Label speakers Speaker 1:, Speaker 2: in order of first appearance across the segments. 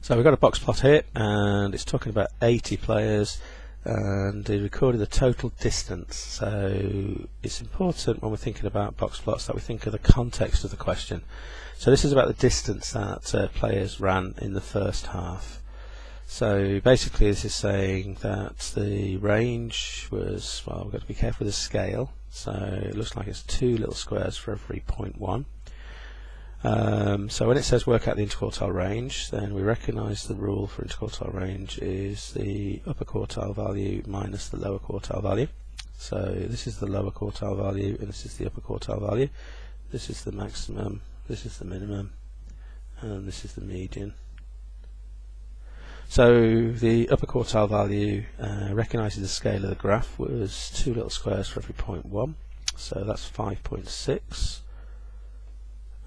Speaker 1: So we've got a box plot here, and it's talking about 80 players, and they recorded the total distance. So it's important when we're thinking about box plots that we think of the context of the question. So this is about the distance that players ran in the first half. So basically this is saying that the range was, well, we've got to be careful with the scale, so it looks like it's 2 little squares for every 0.1. So when it says work out the interquartile range, then we recognise the rule for interquartile range is the upper quartile value minus the lower quartile value. So this is the lower quartile value and this is the upper quartile value. This is the maximum, this is the minimum, and this is the median. So the upper quartile value recognises the scale of the graph was 2 little squares for every 0.1, so that's 5.6.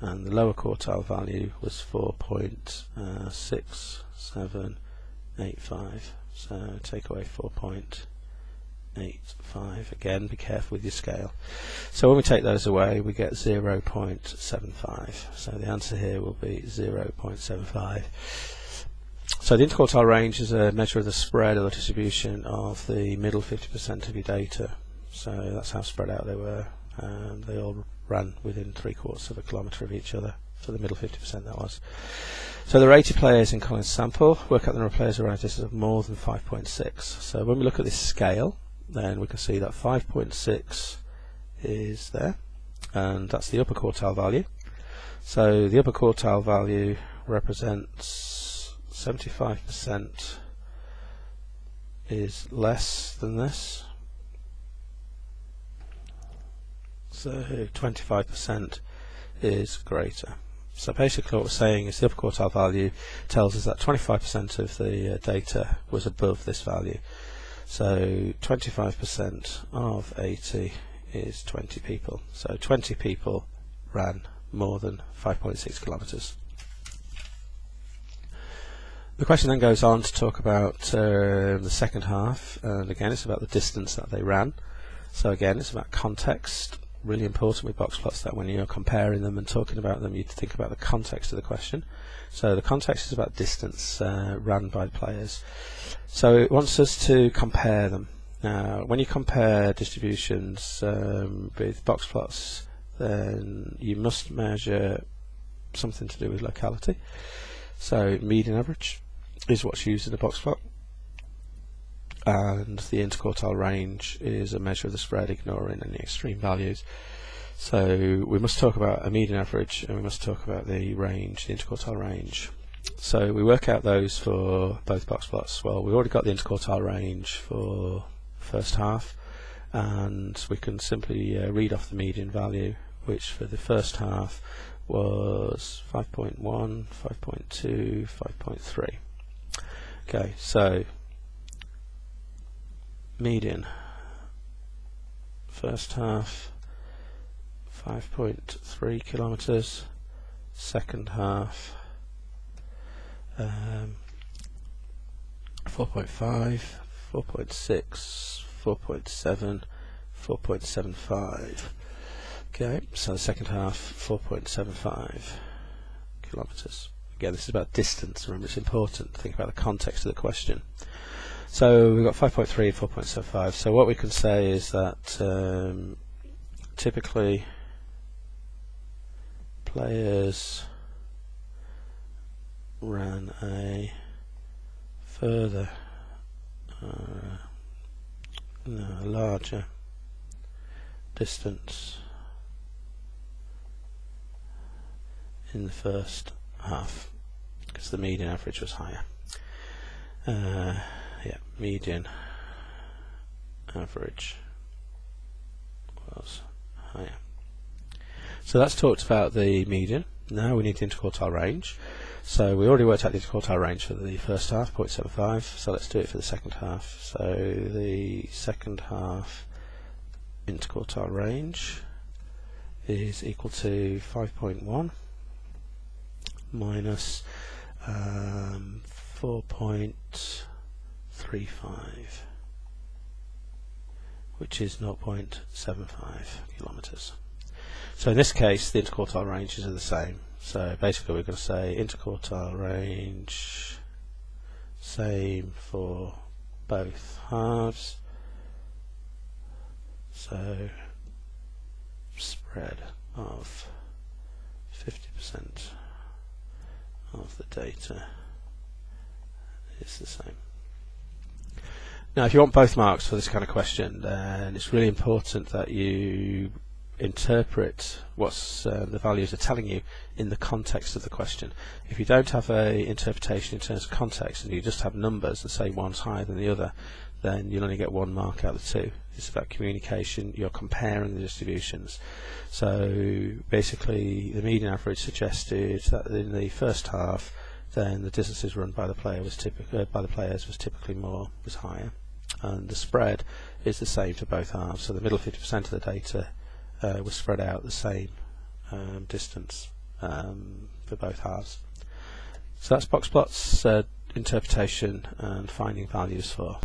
Speaker 1: And the lower quartile value was 4.6785. So take away 4.85. Again, be careful with your scale. So when we take those away, we get 0.75. So the answer here will be 0.75. So the interquartile range is a measure of the spread or the distribution of the middle 50% of your data. So that's how spread out they were. They all ran within 3/4 of a kilometre of each other, for the middle 50% that was. So there are 80 players in Colin's sample. Work out the number of players who ran a distance of more than 5.6. So when we look at this scale, then we can see that 5.6 is there, and that's the upper quartile value. So the upper quartile value represents 75% is less than this. So 25% is greater. So basically what we're saying is the upper quartile value tells us that 25% of the data was above this value. So 25% of 80 is 20 people. So 20 people ran more than 5.6 kilometres. The question then goes on to talk about the second half, and again it's about the distance that they ran. So again it's about context. Really important with box plots that when you're comparing them and talking about them, you think about the context of the question. So the context is about distance ran by players. So it wants us to compare them. Now, when you compare distributions with box plots, then you must measure something to do with locality. So median average is what's used in a box plot, and the interquartile range is a measure of the spread ignoring any extreme values. So we must talk about a median average and we must talk about the range, the interquartile range. So we work out those for both box plots. Well, we've already got the interquartile range for first half, and we can simply read off the median value, which for the first half was 5.1, 5.2, 5.3. Okay, so median first half 5.3 kilometres, second half 4.5, 4.6, 4.7, 4.75. Okay, so the second half 4.75 kilometres. Again, this is about distance. Remember, it's important to think about the context of the question. So we've got 5.3 and 4.75. So what we can say is that typically players ran a further, larger distance in the first half because the median average was higher. Median average was higher. So that's talked about the median. Now we need the interquartile range. So we already worked out the interquartile range for the first half, 0.75. So let's do it for the second half. So the second half interquartile range is equal to 5.1 minus 4.35, which is 0.75 kilometres. So in this case the interquartile ranges are the same. So basically we're going to say interquartile range same for both halves. So spread of 50% of the data is the same. Now, if you want both marks for this kind of question, then it's really important that you interpret what's the values are telling you in the context of the question. If you don't have a interpretation in terms of context and you just have numbers and say one's higher than the other, then you'll only get 1 mark out of the 2. It's about communication. You're comparing the distributions. So basically, the median average suggested that in the first half, then the distances run by the player was players was higher, and the spread is the same for both halves. So the middle 50% of the data was spread out the same distance for both halves. So that's box plots interpretation and finding values for.